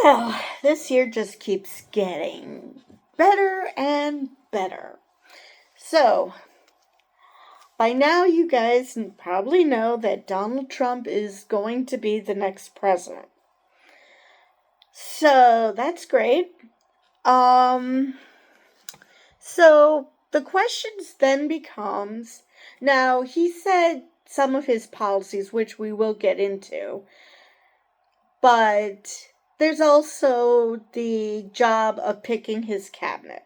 Well, this year just keeps getting better and better. So, by now you guys probably know that Donald Trump is going to be the next president. So, that's great. So the questions then becomes, now he said some of his policies, which we will get into, but there's also the job of picking his cabinet.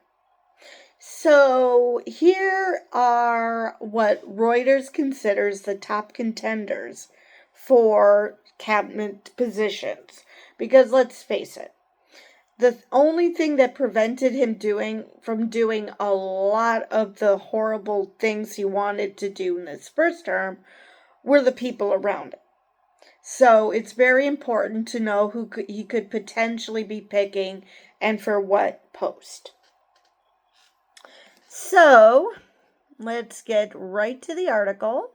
So here are what Reuters considers the top contenders for cabinet positions. Because let's face it, the only thing that prevented him from doing a lot of the horrible things he wanted to do in his first term were the people around him. So it's very important to know who he could potentially be picking and for what post. So let's get right to the article.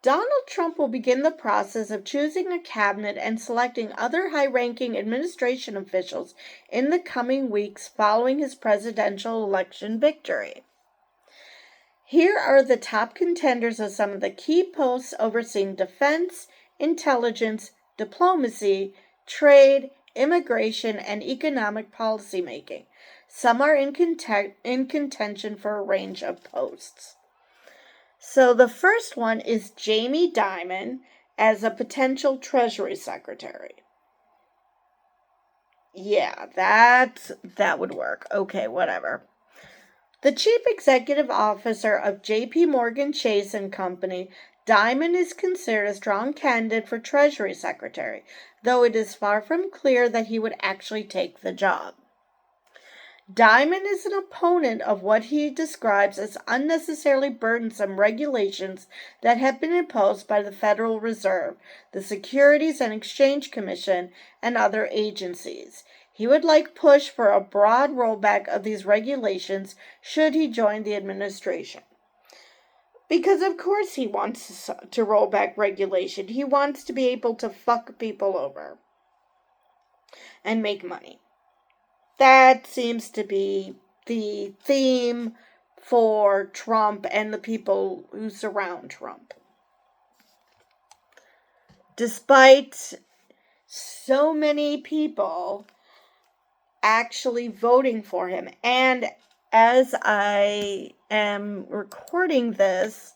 Donald Trump will begin the process of choosing a cabinet and selecting other high-ranking administration officials in the coming weeks following his presidential election victory. Here are the top contenders of some of the key posts overseeing defense, intelligence, diplomacy, trade, immigration, and economic policymaking. Some are in contention for a range of posts. So the first one is Jamie Dimon as a potential Treasury Secretary. Yeah, that would work. Okay, whatever. The Chief Executive Officer of J.P. Morgan Chase & Company, Dimon is considered a strong candidate for Treasury Secretary, though it is far from clear that he would actually take the job. Dimon is an opponent of what he describes as unnecessarily burdensome regulations that have been imposed by the Federal Reserve, the Securities and Exchange Commission, and other agencies. He would push for a broad rollback of these regulations should he join the administration. Because of course he wants to roll back regulation. He wants to be able to fuck people over and make money. That seems to be the theme for Trump and the people who surround Trump. Despite so many people actually voting for him, and as I am recording this,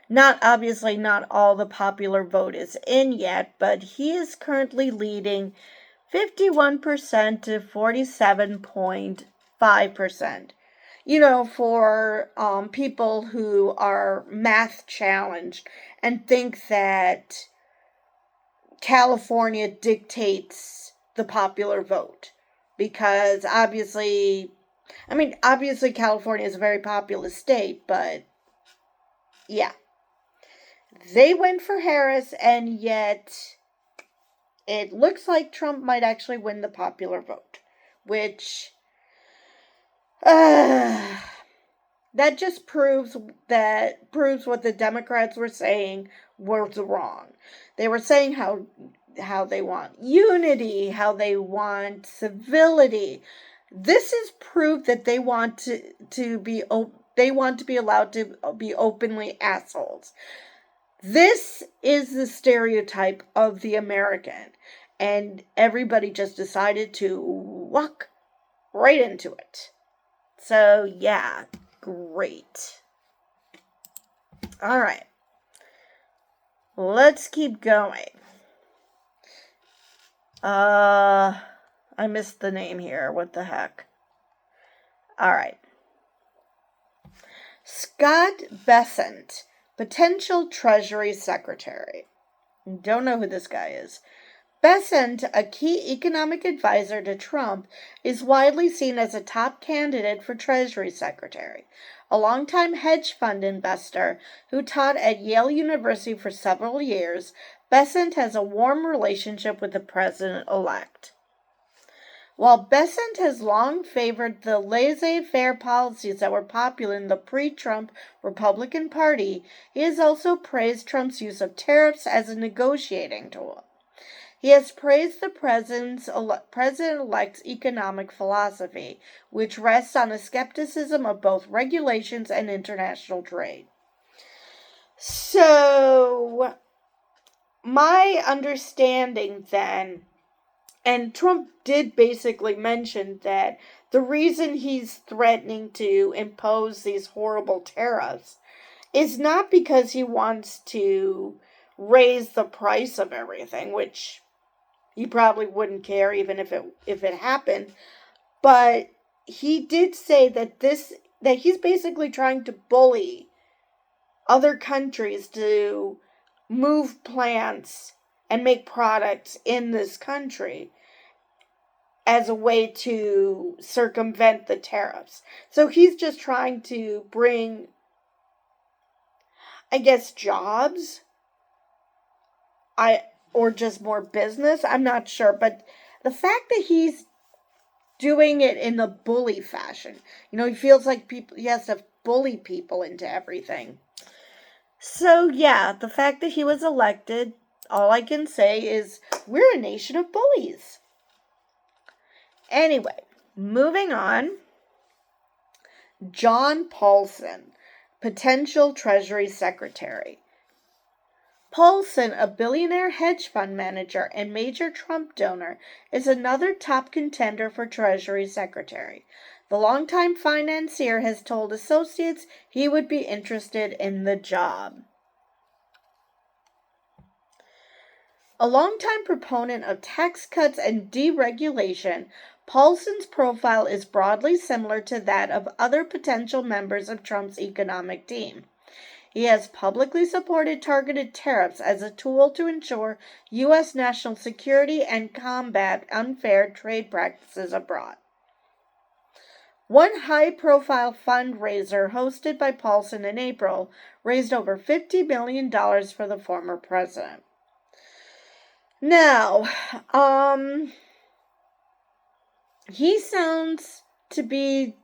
not all the popular vote is in yet, but he is currently leading 51% to 47.5%. For people who are math challenged and think that California dictates the popular vote. Because obviously California is a very populous state, but yeah. They went for Harris, and yet it looks like Trump might actually win the popular vote, which that just proves what the Democrats were saying was wrong. They were saying how they want unity, how they want civility. This is proof that they want to be allowed to be openly assholes. This is the stereotype of the American, and everybody just decided to walk right into it. So, yeah, great. All right. Let's keep going. I missed the name here. What the heck? All right. Scott Bessent, potential Treasury Secretary. Don't know who this guy is. Bessent, a key economic advisor to Trump, is widely seen as a top candidate for Treasury Secretary. A longtime hedge fund investor who taught at Yale University for several years, Bessent has a warm relationship with the president-elect. While Bessent has long favored the laissez-faire policies that were popular in the pre-Trump Republican Party, he has also praised Trump's use of tariffs as a negotiating tool. He has praised the president-elect's economic philosophy, which rests on a skepticism of both regulations and international trade. So, my understanding then, and Trump did basically mention that the reason he's threatening to impose these horrible tariffs is not because he wants to raise the price of everything, which he probably wouldn't care even if it happened, but he did say that he's basically trying to bully other countries to move plants and make products in this country as a way to circumvent the tariffs. So he's just trying to bring, I guess, jobs, or just more business. I'm not sure, but the fact that he's doing it in the bully fashion, he feels like he has to bully people into everything. So yeah, the fact that he was elected, all I can say is we're a nation of bullies. Anyway, moving on. John Paulson, potential Treasury Secretary. Paulson, a billionaire hedge fund manager and major Trump donor, is another top contender for Treasury Secretary. The longtime financier has told associates he would be interested in the job. A longtime proponent of tax cuts and deregulation, Paulson's profile is broadly similar to that of other potential members of Trump's economic team. He has publicly supported targeted tariffs as a tool to ensure U.S. national security and combat unfair trade practices abroad. One high-profile fundraiser hosted by Paulson in April raised over $50 million for the former president. Now, he sounds to be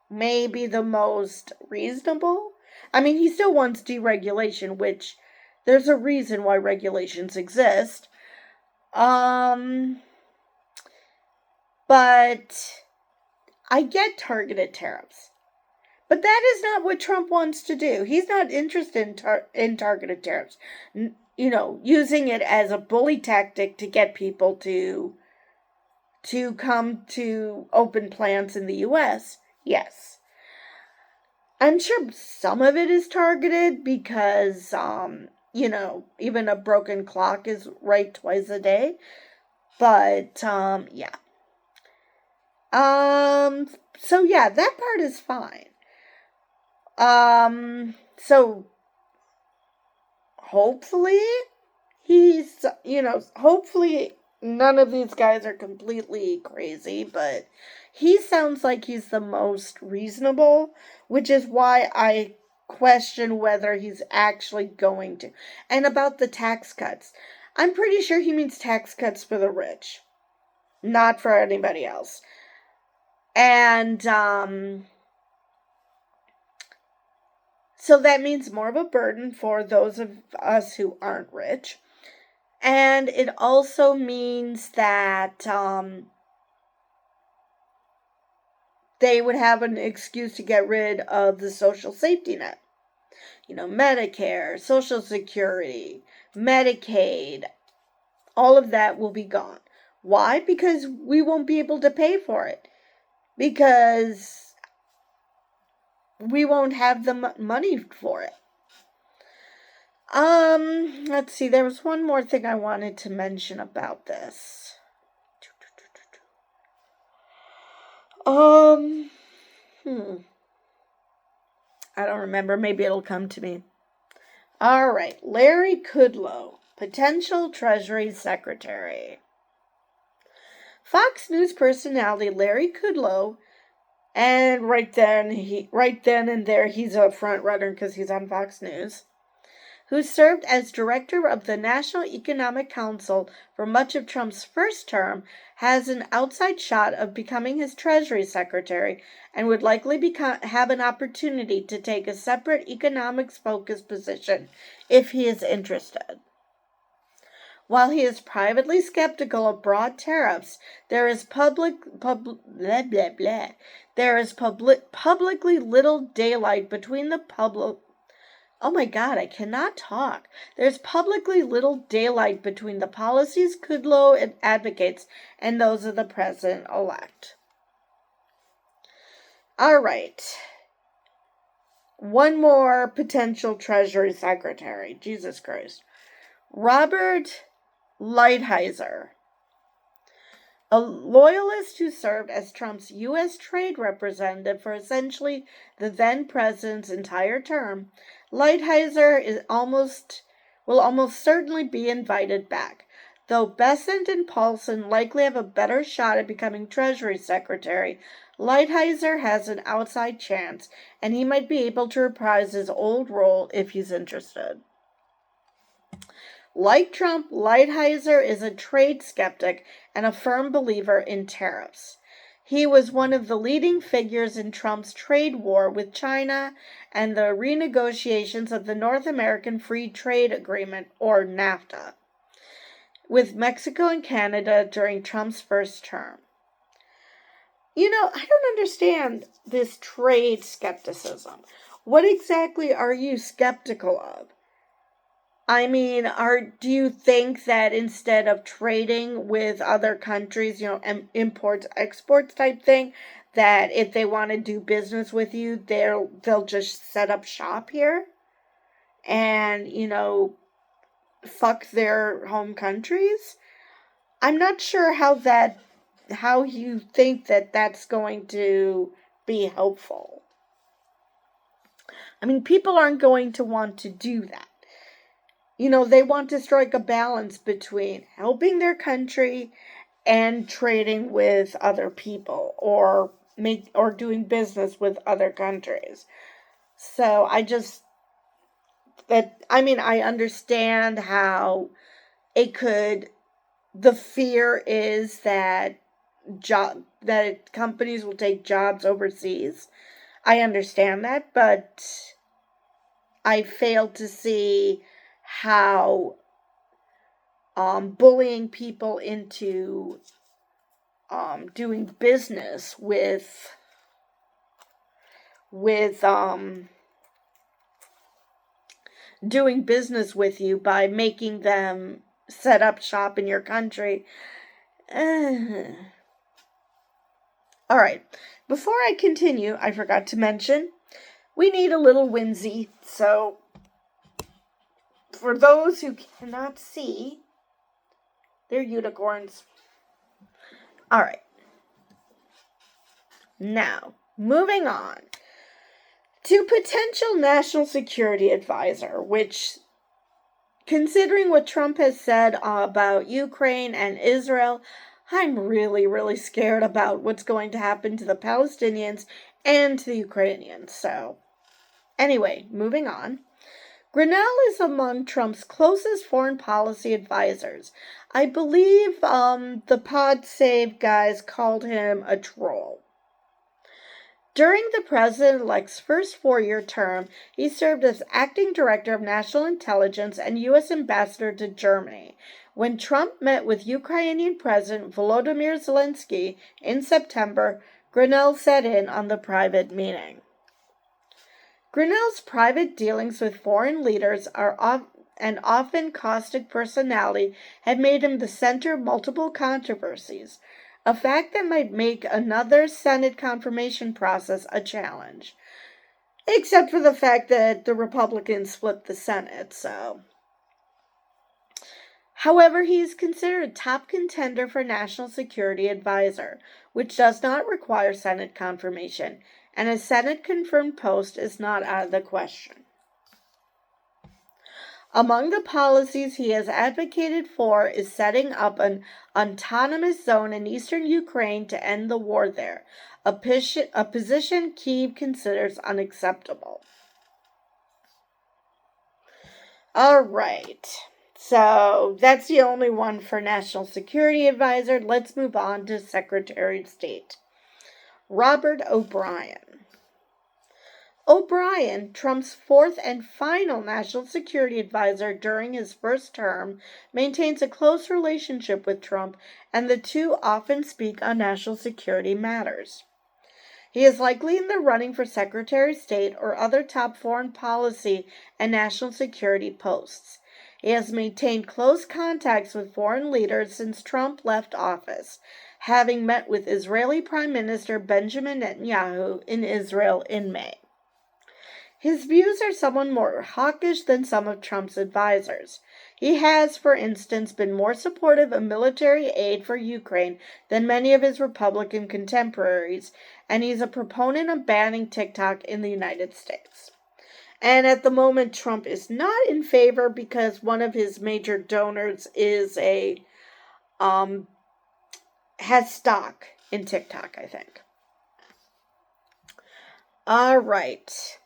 maybe the most reasonable. I mean, he still wants deregulation, which there's a reason why regulations exist. But I get targeted tariffs. But that is not what Trump wants to do. He's not interested in targeted tariffs. Using it as a bully tactic to get people to come to open plants in the U.S., yes. I'm sure some of it is targeted because, even a broken clock is right twice a day. But, yeah. So yeah, that part is fine. So hopefully hopefully none of these guys are completely crazy, but he sounds like he's the most reasonable, which is why I question whether he's actually going to. And about the tax cuts, I'm pretty sure he means tax cuts for the rich, not for anybody else. And, so that means more of a burden for those of us who aren't rich. And it also means that they would have an excuse to get rid of the social safety net. Medicare, Social Security, Medicaid, all of that will be gone. Why? Because we won't be able to pay for it. Because we won't have the money for it. Let's see, there was one more thing I wanted to mention about this. I don't remember, maybe it'll come to me. Alright, Larry Kudlow, potential Treasury Secretary. Fox News personality Larry Kudlow, and right then and there he's a front runner because he's on Fox News, who served as director of the National Economic Council for much of Trump's first term, has an outside shot of becoming his Treasury Secretary and would likely have an opportunity to take a separate economics-focused position if he is interested. While he is privately skeptical of broad tariffs, there is publicly little daylight between the public. Oh my God, I cannot talk. There's publicly little daylight between the policies Kudlow advocates and those of the president-elect. All right. One more potential Treasury Secretary. Jesus Christ. Robert Lighthizer, a loyalist who served as Trump's U.S. trade representative for essentially the then president's entire term. Lighthizer will almost certainly be invited back, though Bessent and Paulson likely have a better shot at becoming Treasury Secretary. Lighthizer has an outside chance, and he might be able to reprise his old role if he's interested. Like Trump, Lighthizer is a trade skeptic and a firm believer in tariffs. He was one of the leading figures in Trump's trade war with China and the renegotiations of the North American Free Trade Agreement, or NAFTA, with Mexico and Canada during Trump's first term. I don't understand this trade skepticism. What exactly are you skeptical of? I mean, do you think that instead of trading with other countries, imports, exports type thing, that if they want to do business with you, they'll just set up shop here and, fuck their home countries? I'm not sure how you think that that's going to be helpful. I mean, people aren't going to want to do that. They want to strike a balance between helping their country and trading with other people or doing business with other countries. So I understand how the fear is that companies will take jobs overseas. I understand that, but I fail to see how bullying people into doing business with you by making them set up shop in your country. All right. Before I continue, I forgot to mention we need a little whimsy. So for those who cannot see, they're unicorns. All right. Now, moving on to potential national security advisor, which, considering what Trump has said about Ukraine and Israel, I'm really, really scared about what's going to happen to the Palestinians and to the Ukrainians. So, anyway, moving on. Grinnell is among Trump's closest foreign policy advisors. I believe the Pod Save guys called him a troll. During the president-elect's first four-year term, he served as acting director of national intelligence and U.S. ambassador to Germany. When Trump met with Ukrainian President Volodymyr Zelensky in September, Grinnell sat in on the private meeting. Grinnell's private dealings with foreign leaders and often caustic personality have made him the center of multiple controversies, a fact that might make another Senate confirmation process a challenge, except for the fact that the Republicans split the Senate, so. However, he is considered a top contender for National Security Advisor, which does not require Senate confirmation, and a Senate-confirmed post is not out of the question. Among the policies he has advocated for is setting up an autonomous zone in eastern Ukraine to end the war there, a position Kyiv considers unacceptable. All right, so that's the only one for National Security Advisor. Let's move on to Secretary of State. Robert O'Brien. O'Brien, Trump's fourth and final national security advisor during his first term, maintains a close relationship with Trump, and the two often speak on national security matters. He is likely in the running for Secretary of State or other top foreign policy and national security posts. He has maintained close contacts with foreign leaders since Trump left office, having met with Israeli Prime Minister Benjamin Netanyahu in Israel in May. His views are somewhat more hawkish than some of Trump's advisors. He has, for instance, been more supportive of military aid for Ukraine than many of his Republican contemporaries, and he's a proponent of banning TikTok in the United States. And at the moment, Trump is not in favor because one of his major donors is has stock in TikTok, I think. All right.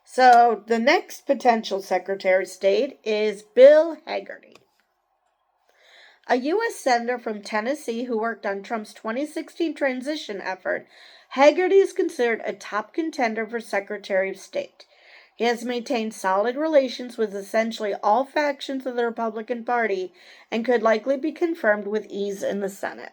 So the next potential Secretary of State is Bill Hagerty, a U.S. senator from Tennessee who worked on Trump's 2016 transition effort. Hagerty is considered a top contender for Secretary of State. He has maintained solid relations with essentially all factions of the Republican Party and could likely be confirmed with ease in the Senate.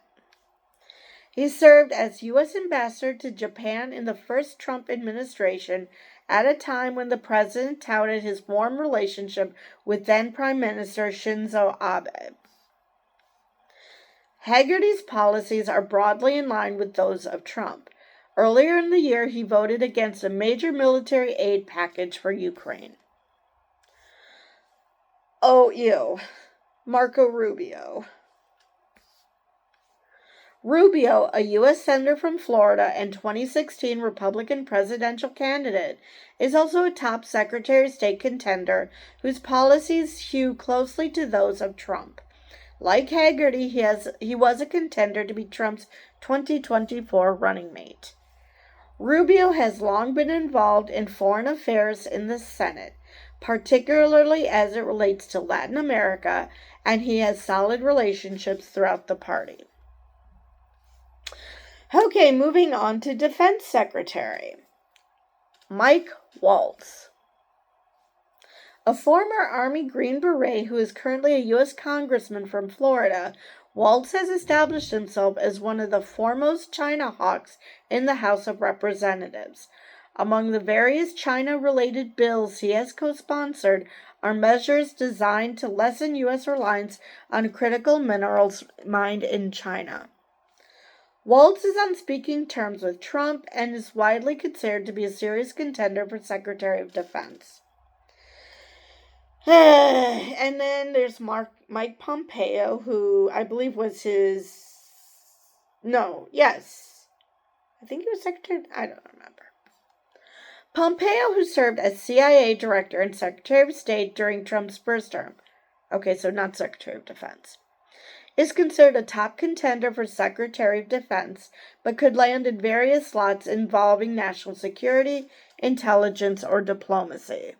He served as U.S. ambassador to Japan in the first Trump administration at a time when the president touted his warm relationship with then Prime Minister Shinzo Abe. Hagerty's policies are broadly in line with those of Trump. Earlier in the year, he voted against a major military aid package for Ukraine. Marco Rubio. Rubio, a U.S. senator from Florida and 2016 Republican presidential candidate, is also a top Secretary of State contender whose policies hew closely to those of Trump. Like Hagerty, he was a contender to be Trump's 2024 running mate. Rubio has long been involved in foreign affairs in the Senate, particularly as it relates to Latin America, and he has solid relationships throughout the party. Okay, moving on to Defense Secretary. Mike Waltz. A former Army Green Beret who is currently a U.S. Congressman from Florida, Waltz has established himself as one of the foremost China hawks in the House of Representatives. Among the various China-related bills he has co-sponsored are measures designed to lessen U.S. reliance on critical minerals mined in China. Waltz is on speaking terms with Trump and is widely considered to be a serious contender for Secretary of Defense. And then there's Mike Pompeo, who I believe was I think he was Secretary, I don't remember. Pompeo, who served as CIA Director and Secretary of State during Trump's first term, so not Secretary of Defense, is considered a top contender for Secretary of Defense, but could land in various slots involving national security, intelligence, or diplomacy,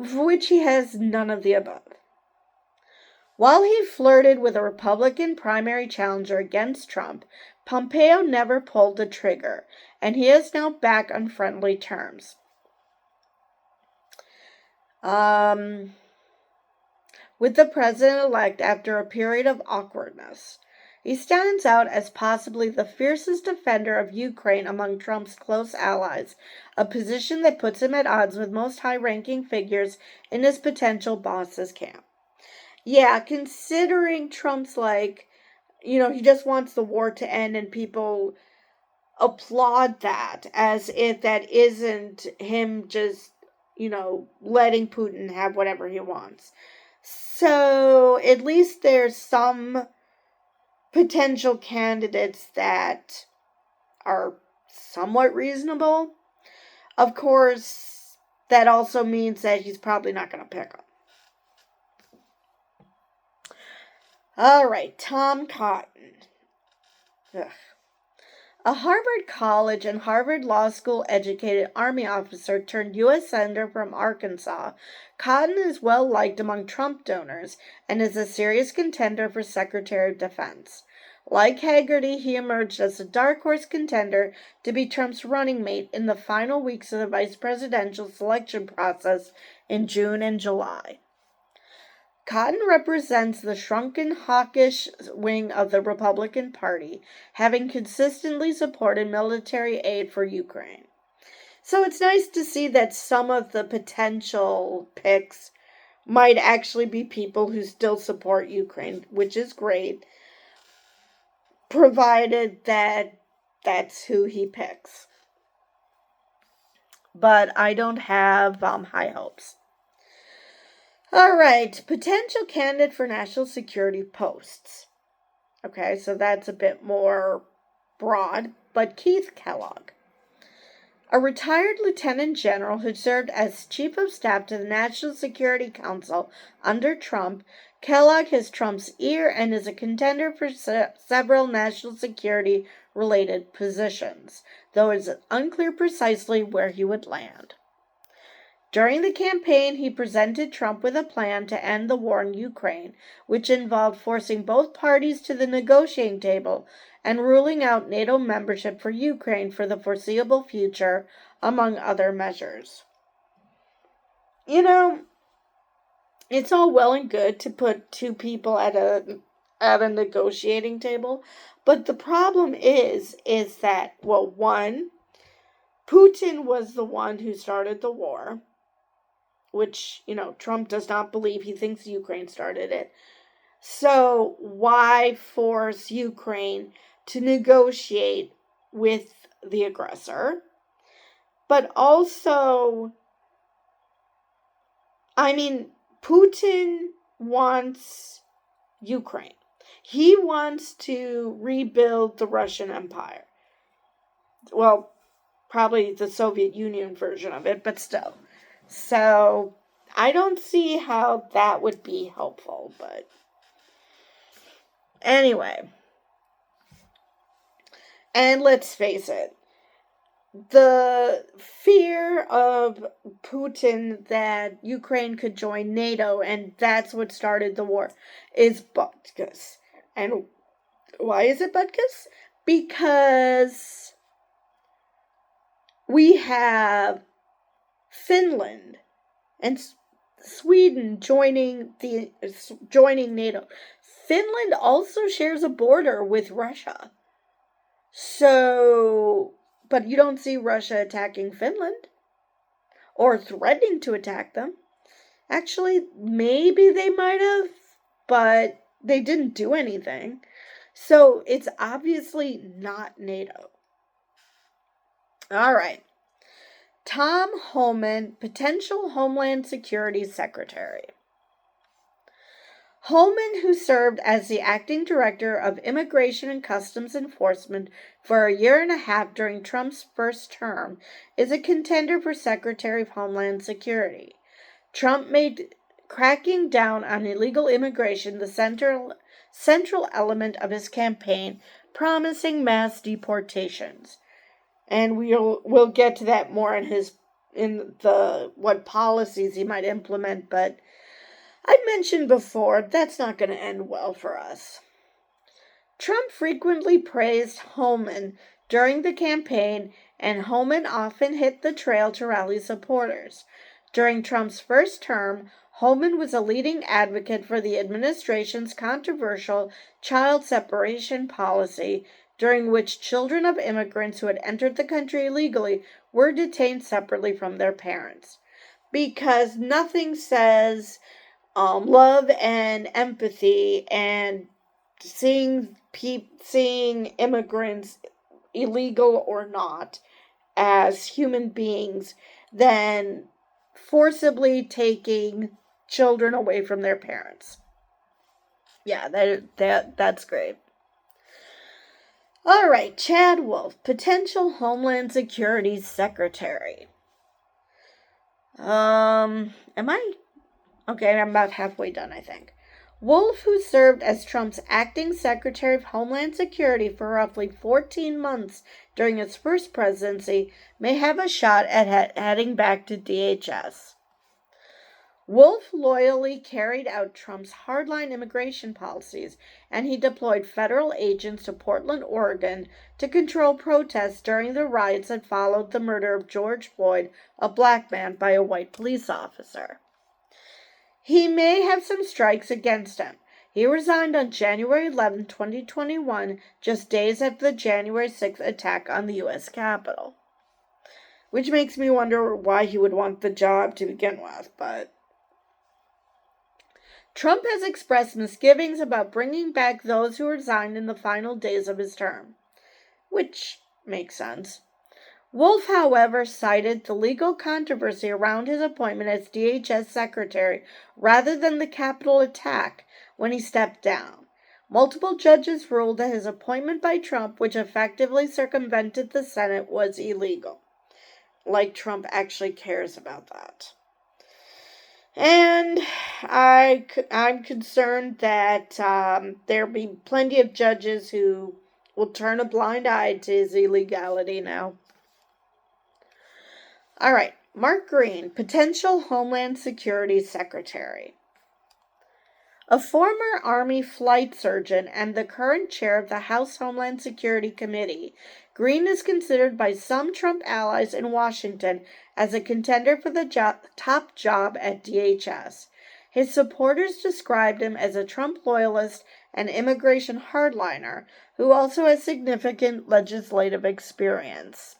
for which he has none of the above. While he flirted with a Republican primary challenger against Trump, Pompeo never pulled the trigger, and he is now back on friendly terms. With the president-elect after a period of awkwardness. He stands out as possibly the fiercest defender of Ukraine among Trump's close allies, a position that puts him at odds with most high-ranking figures in his potential boss's camp. Yeah, considering Trump's he just wants the war to end and people applaud that as if that isn't him just, letting Putin have whatever he wants. So at least there's some potential candidates that are somewhat reasonable. Of course, that also means that he's probably not going to pick them. All right, Tom Cotton. Ugh. A Harvard College and Harvard Law School educated Army officer turned U.S. Senator from Arkansas, Cotton is well liked among Trump donors and is a serious contender for Secretary of Defense. Like Haggerty, he emerged as a dark horse contender to be Trump's running mate in the final weeks of the vice presidential selection process in June and July. Cotton represents the shrunken, hawkish wing of the Republican Party, having consistently supported military aid for Ukraine. So it's nice to see that some of the potential picks might actually be people who still support Ukraine, which is great, provided that that's who he picks. But I don't have high hopes. All right, potential candidate for national security posts. Okay, so that's a bit more broad, but Keith Kellogg. A retired lieutenant general who served as chief of staff to the National Security Council under Trump, Kellogg has Trump's ear and is a contender for several national security-related positions, though it is unclear precisely where he would land. During the campaign, he presented Trump with a plan to end the war in Ukraine, which involved forcing both parties to the negotiating table and ruling out NATO membership for Ukraine for the foreseeable future, among other measures. You know, it's all well and good to put two people at a negotiating table, but the problem is that, well, one, Putin was the one who started the war, which, Trump does not believe. He thinks Ukraine started it. So why force Ukraine to negotiate with the aggressor? But also, Putin wants Ukraine. He wants to rebuild the Russian Empire. Well, probably the Soviet Union version of it, but still. So, I don't see how that would be helpful, but anyway. And let's face it, the fear of Putin that Ukraine could join NATO and that's what started the war is butkus. And why is it butkus? Because we have Finland and Sweden joining NATO. Finland also shares a border with Russia. So, but you don't see Russia attacking Finland or threatening to attack them. Actually, maybe they might have, but they didn't do anything. So, it's obviously not NATO. All right. Tom Homan, potential Homeland Security Secretary. Holman, who served as the acting director of Immigration and Customs Enforcement for a year and a half during Trump's first term, is a contender for Secretary of Homeland Security. Trump made cracking down on illegal immigration the central element of his campaign, promising mass deportations. And we'll get to that more in what policies he might implement, but I mentioned before, that's not going to end well for us. Trump frequently praised Holman during the campaign, and Holman often hit the trail to rally supporters. During Trump's first term, Holman was a leading advocate for the administration's controversial child separation policy, during which children of immigrants who had entered the country illegally were detained separately from their parents. Because nothing says love and empathy and seeing immigrants, illegal or not, as human beings than forcibly taking children away from their parents. Yeah, that's great. All right, Chad Wolf, potential Homeland Security Secretary. Okay, I'm about halfway done, I think. Wolf, who served as Trump's acting Secretary of Homeland Security for roughly 14 months during his first presidency, may have a shot at heading back to DHS. Wolf loyally carried out Trump's hardline immigration policies, and he deployed federal agents to Portland, Oregon, to control protests during the riots that followed the murder of George Floyd, a black man, by a white police officer. He may have some strikes against him. He resigned on January 11, 2021, just days after the January 6th attack on the U.S. Capitol. Which makes me wonder why he would want the job to begin with, but Trump has expressed misgivings about bringing back those who resigned in the final days of his term, which makes sense. Wolf, however, cited the legal controversy around his appointment as DHS secretary rather than the Capitol attack when he stepped down. Multiple judges ruled that his appointment by Trump, which effectively circumvented the Senate, was illegal. Like Trump actually cares about that. And I'm concerned that there'll be plenty of judges who will turn a blind eye to his illegality now. All right, Mark Green, potential Homeland Security Secretary. A former Army flight surgeon and the current chair of the House Homeland Security Committee, Green is considered by some Trump allies in Washington as a contender for the top job at DHS. His supporters described him as a Trump loyalist and immigration hardliner who also has significant legislative experience.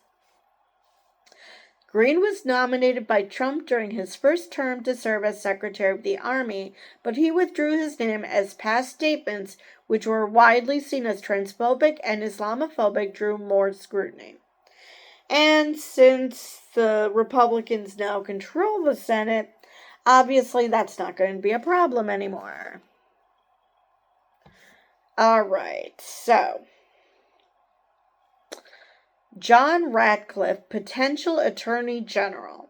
Green was nominated by Trump during his first term to serve as Secretary of the Army, but he withdrew his name as past statements, which were widely seen as transphobic and Islamophobic, drew more scrutiny. And since the Republicans now control the Senate, obviously that's not going to be a problem anymore. All right, so John Ratcliffe, potential Attorney General.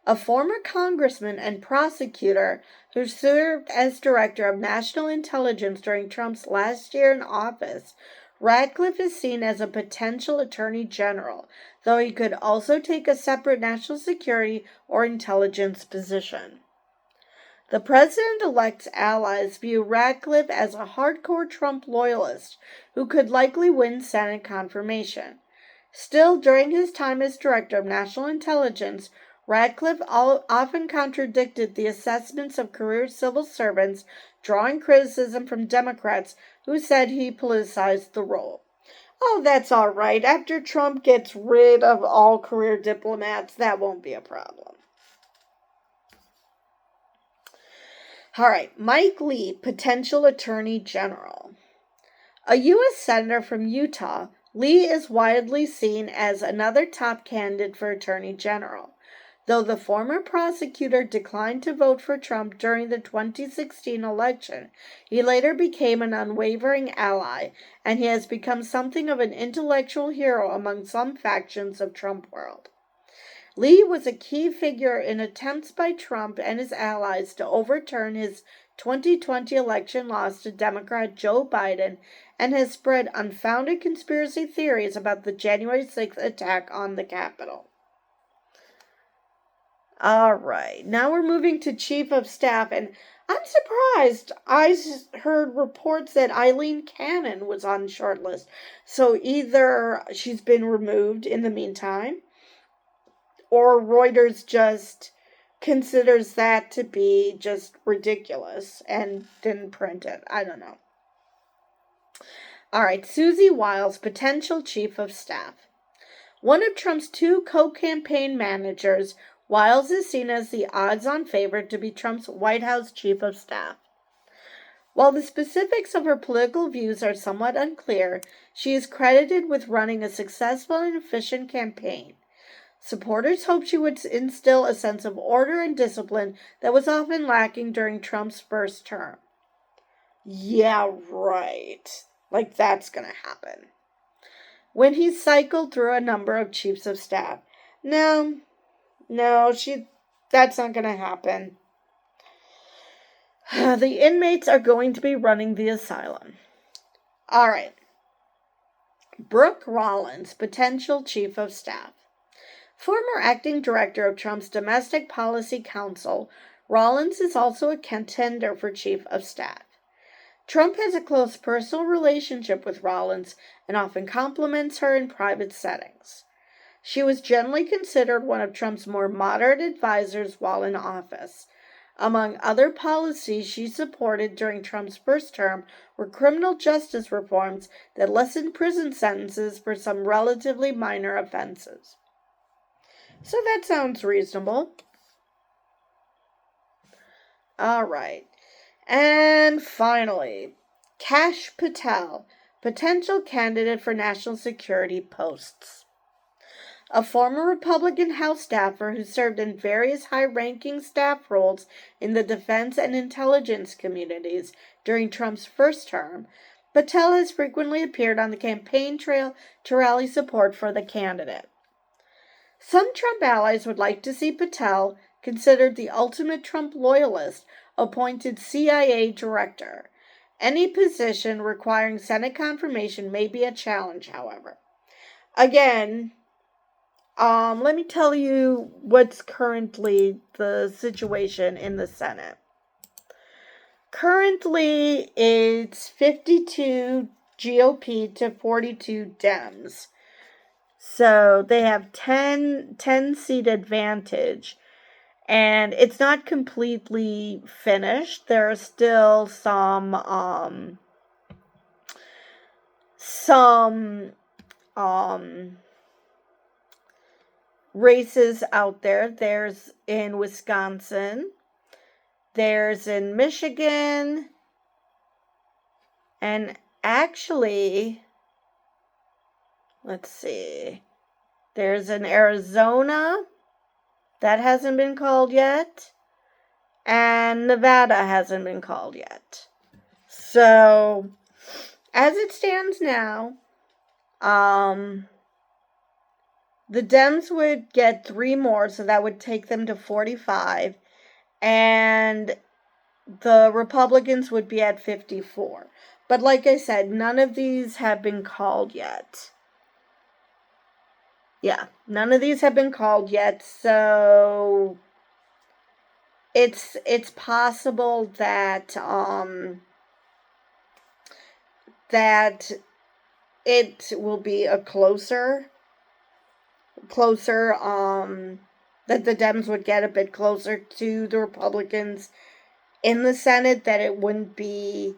A former congressman and prosecutor who served as Director of National Intelligence during Trump's last year in office, Ratcliffe is seen as a potential Attorney General, though he could also take a separate national security or intelligence position. The president-elect's allies view Ratcliffe as a hardcore Trump loyalist who could likely win Senate confirmation. Still, during his time as Director of National Intelligence, Ratcliffe often contradicted the assessments of career civil servants, drawing criticism from Democrats who said he politicized the role. Oh, that's all right. After Trump gets rid of all career diplomats, that won't be a problem. All right, Mike Lee, potential Attorney General. A U.S. Senator from Utah, Lee is widely seen as another top candidate for Attorney General. Though the former prosecutor declined to vote for Trump during the 2016 election, he later became an unwavering ally, and he has become something of an intellectual hero among some factions of Trump world. Lee was a key figure in attempts by Trump and his allies to overturn his 2020 election loss to Democrat Joe Biden and has spread unfounded conspiracy theories about the January 6th attack on the Capitol. All right, now we're moving to Chief of Staff, and I'm surprised. I heard reports that Eileen Cannon was on the short list, so either she's been removed in the meantime, or Reuters just considers that to be just ridiculous and didn't print it. I don't know. All right, Susie Wiles, potential Chief of Staff. One of Trump's two co-campaign managers, Wiles is seen as the odds-on favorite to be Trump's White House Chief of Staff. While the specifics of her political views are somewhat unclear, she is credited with running a successful and efficient campaign. Supporters hoped she would instill a sense of order and discipline that was often lacking during Trump's first term. Yeah, right. Like that's going to happen. When he cycled through a number of chiefs of staff. No, that's not going to happen. The inmates are going to be running the asylum. All right. Brooke Rollins, potential Chief of Staff. Former acting director of Trump's Domestic Policy Council, Rawlins is also a contender for chief of staff. Trump has a close personal relationship with Rawlins and often compliments her in private settings. She was generally considered one of Trump's more moderate advisors while in office. Among other policies she supported during Trump's first term were criminal justice reforms that lessened prison sentences for some relatively minor offenses. So that sounds reasonable. All right. And finally, Kash Patel, potential candidate for national security posts. A former Republican House staffer who served in various high-ranking staff roles in the defense and intelligence communities during Trump's first term, Patel has frequently appeared on the campaign trail to rally support for the candidate. Some Trump allies would like to see Patel, considered the ultimate Trump loyalist, appointed CIA director. Any position requiring Senate confirmation may be a challenge, however. Again, let me tell you what's currently the situation in the Senate. Currently, it's 52 GOP to 42 Dems. So they have 10 seat advantage. And it's not completely finished. There are still some races out there. There's in Wisconsin, there's in Michigan, and actually, let's see, there's in Arizona, that hasn't been called yet, and Nevada hasn't been called yet. So, as it stands now, the Dems would get 3 more, so that would take them to 45, and the Republicans would be at 54. But like I said, none of these have been called yet. Yeah, none of these have been called yet, so it's possible that that it will be a closer that the Dems would get a bit closer to the Republicans in the Senate, that it wouldn't be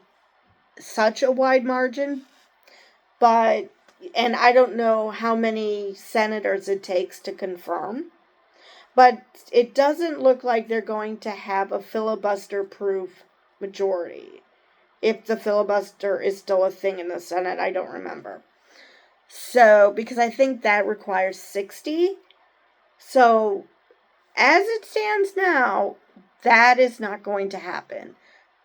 such a wide margin. But, and I don't know how many senators it takes to confirm, but it doesn't look like they're going to have a filibuster-proof majority. If the filibuster is still a thing in the Senate, I don't remember. So, because I think that requires 60. So, as it stands now, that is not going to happen.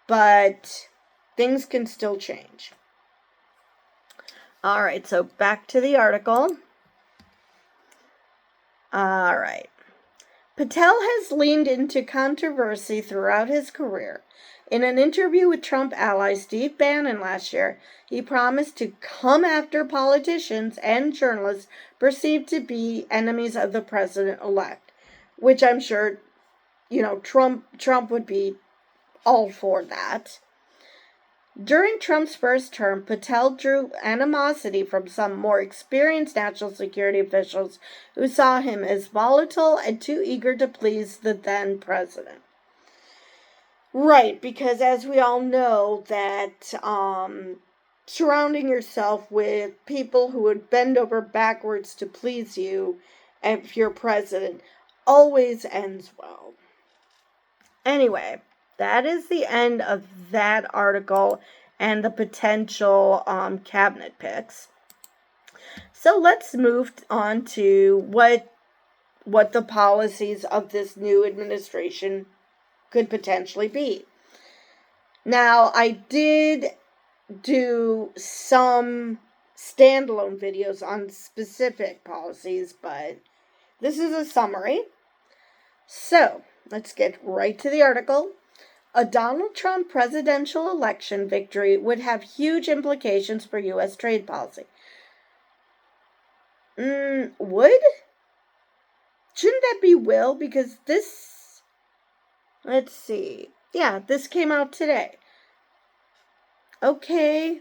But things can still change. All right, so back to the article. All right. Patel has leaned into controversy throughout his career. In an interview with Trump ally Steve Bannon last year, he promised to come after politicians and journalists perceived to be enemies of the president-elect, which I'm sure, Trump would be all for that. During Trump's first term, Patel drew animosity from some more experienced national security officials who saw him as volatile and too eager to please the then president. Right, because as we all know, that surrounding yourself with people who would bend over backwards to please you if you're president always ends well. Anyway, that is the end of that article and the potential cabinet picks. So let's move on to what the policies of this new administration could potentially be. Now, I did do some standalone videos on specific policies, but this is a summary. So, let's get right to the article. A Donald Trump presidential election victory would have huge implications for U.S. trade policy. Would? Shouldn't that be will? Because this Let's see. Yeah, this came out today. Okay.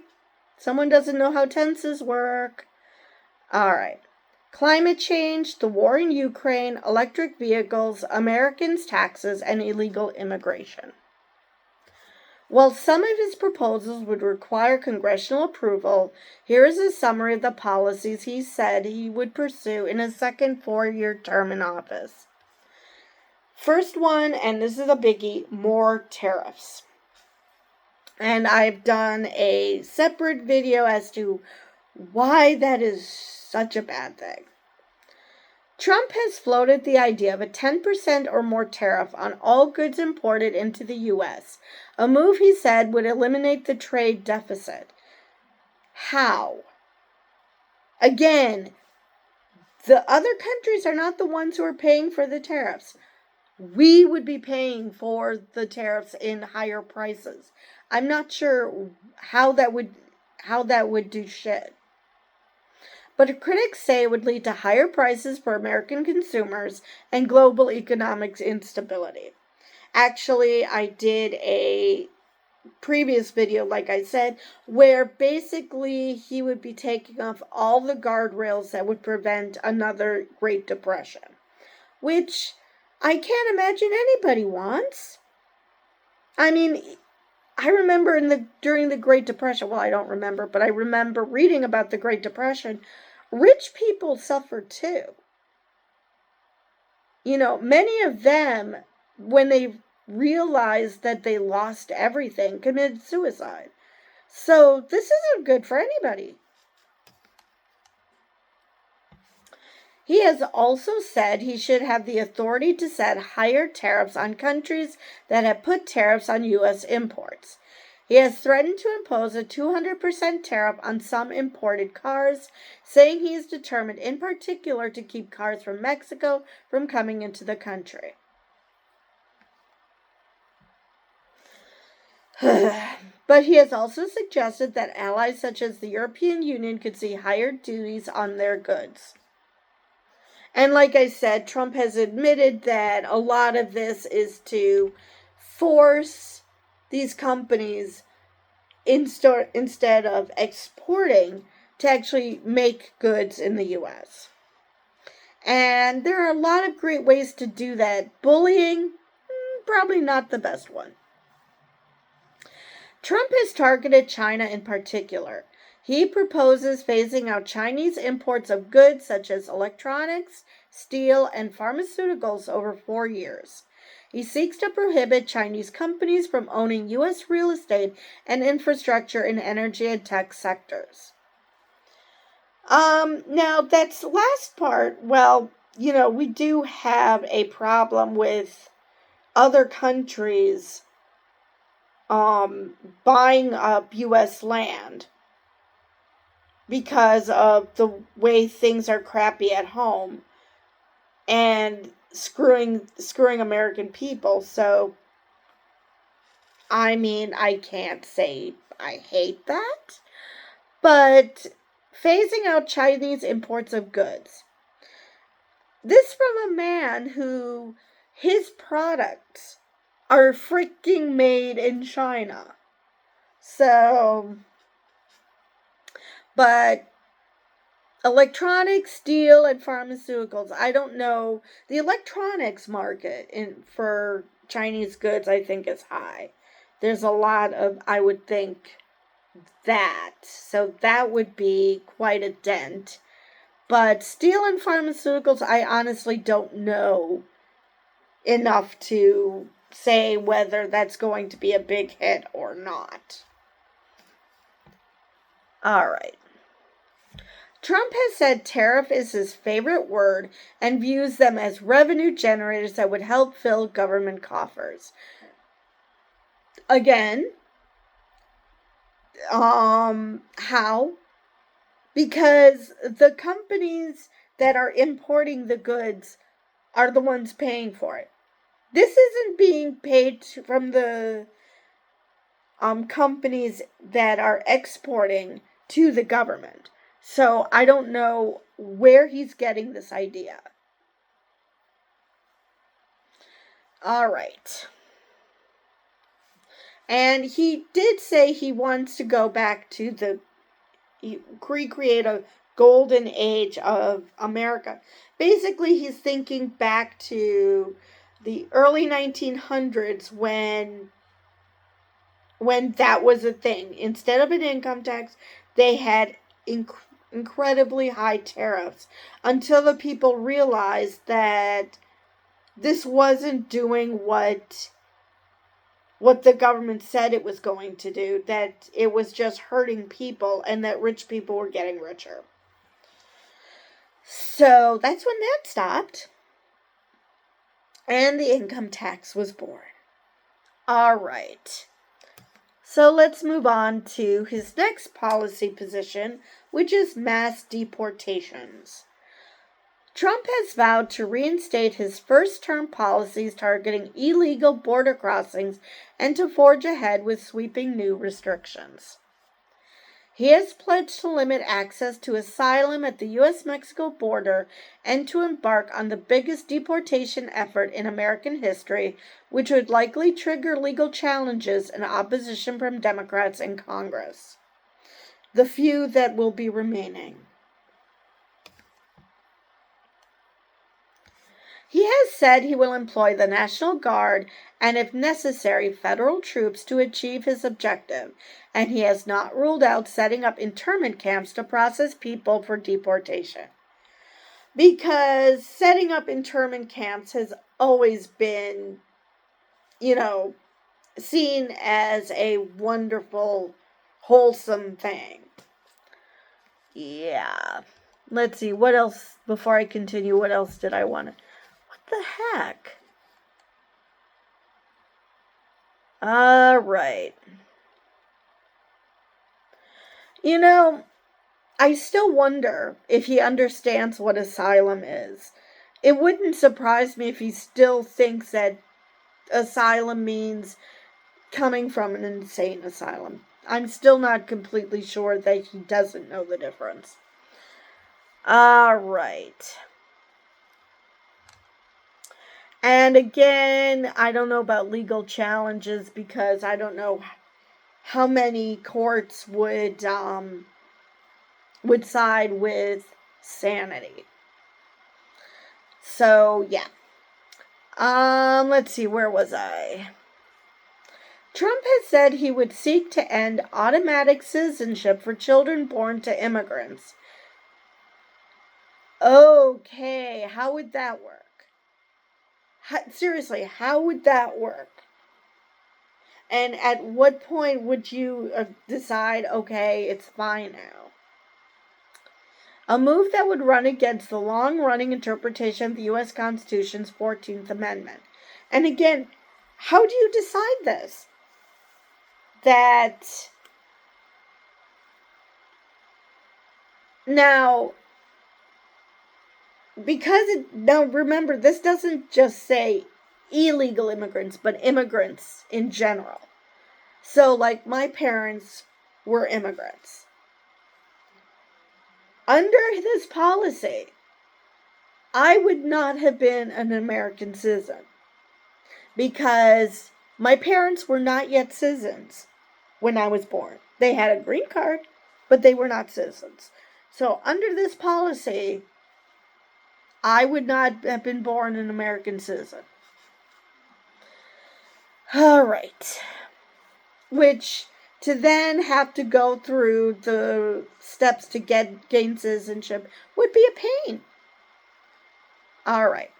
Someone doesn't know how tenses work. All right. Climate change, the war in Ukraine, electric vehicles, Americans' taxes, and illegal immigration. While some of his proposals would require congressional approval, here is a summary of the policies he said he would pursue in his second 4-year term in office. First one, and this is a biggie, more tariffs. And I've done a separate video as to why that is such a bad thing. Trump has floated the idea of a 10% or more tariff on all goods imported into the U.S., a move he said would eliminate the trade deficit. How? Again, the other countries are not the ones who are paying for the tariffs. We would be paying for the tariffs in higher prices. I'm not sure how that would do shit. But critics say it would lead to higher prices for American consumers and global economic instability. Actually, I did a previous video, like I said, where basically he would be taking off all the guardrails that would prevent another Great Depression, which I can't imagine anybody wants. I mean, I remember during the Great Depression, well, I don't remember, but I remember reading about the Great Depression. Rich people suffered too. Many of them, when they realized that they lost everything, committed suicide. So this isn't good for anybody. He has also said he should have the authority to set higher tariffs on countries that have put tariffs on U.S. imports. He has threatened to impose a 200% tariff on some imported cars, saying he is determined in particular to keep cars from Mexico from coming into the country. But he has also suggested that allies such as the European Union could see higher duties on their goods. And like I said, Trump has admitted that a lot of this is to force these companies, instead of exporting, to actually make goods in the U.S. And there are a lot of great ways to do that. Bullying, probably not the best one. Trump has targeted China in particular. He proposes phasing out Chinese imports of goods such as electronics, steel, and pharmaceuticals over 4 years. He seeks to prohibit Chinese companies from owning U.S. real estate and infrastructure in energy and tech sectors. Now, that's the last part. Well, we do have a problem with other countries buying up U.S. land because of the way things are crappy at home and screwing American people. So, I mean, I can't say I hate that, but phasing out Chinese imports of goods. This from a man who his products are freaking made in China. So, but electronics, steel, and pharmaceuticals, I don't know. The electronics market for Chinese goods, I think, is high. There's a lot of, I would think, that. So that would be quite a dent. But steel and pharmaceuticals, I honestly don't know enough to say whether that's going to be a big hit or not. All right. Trump has said tariff is his favorite word and views them as revenue generators that would help fill government coffers. Again, how? Because the companies that are importing the goods are the ones paying for it. This isn't being paid from the companies that are exporting to the government. So I don't know where he's getting this idea. All right. And he did say he wants to go back to recreate a golden age of America. Basically, he's thinking back to the early 1900s when that was a thing. Instead of an income tax, they had incredibly high tariffs until the people realized that this wasn't doing what the government said it was going to do, that it was just hurting people and that rich people were getting richer. So that's when that stopped. And the income tax was born. All right. So let's move on to his next policy position, which is mass deportations. Trump has vowed to reinstate his first-term policies targeting illegal border crossings and to forge ahead with sweeping new restrictions. He has pledged to limit access to asylum at the U.S.-Mexico border and to embark on the biggest deportation effort in American history, which would likely trigger legal challenges and opposition from Democrats in Congress, the few that will be remaining. He has said he will employ the National Guard and, if necessary, federal troops to achieve his objective, and he has not ruled out setting up internment camps to process people for deportation. Because setting up internment camps has always been, seen as a wonderful, wholesome thing. Yeah. Let's see, what else, before I continue, what else did I want to... the heck? All right. I still wonder if he understands what asylum is. It wouldn't surprise me if he still thinks that asylum means coming from an insane asylum. I'm still not completely sure that he doesn't know the difference. All right. And again, I don't know about legal challenges because I don't know how many courts would side with sanity. So, yeah. Let's see, where was I? Trump has said he would seek to end automatic citizenship for children born to immigrants. Okay, how would that work? Seriously, how would that work? And at what point would you decide, okay, it's fine now? A move that would run against the long-running interpretation of the U.S. Constitution's 14th Amendment. And again, how do you decide this? Now, now remember, this doesn't just say illegal immigrants, but immigrants in general. So, like, my parents were immigrants. Under this policy, I would not have been an American citizen because my parents were not yet citizens when I was born. They had a green card, but they were not citizens. So, under this policy, I would not have been born an American citizen. All right. Which, to then have to go through the steps to gain citizenship would be a pain. All right.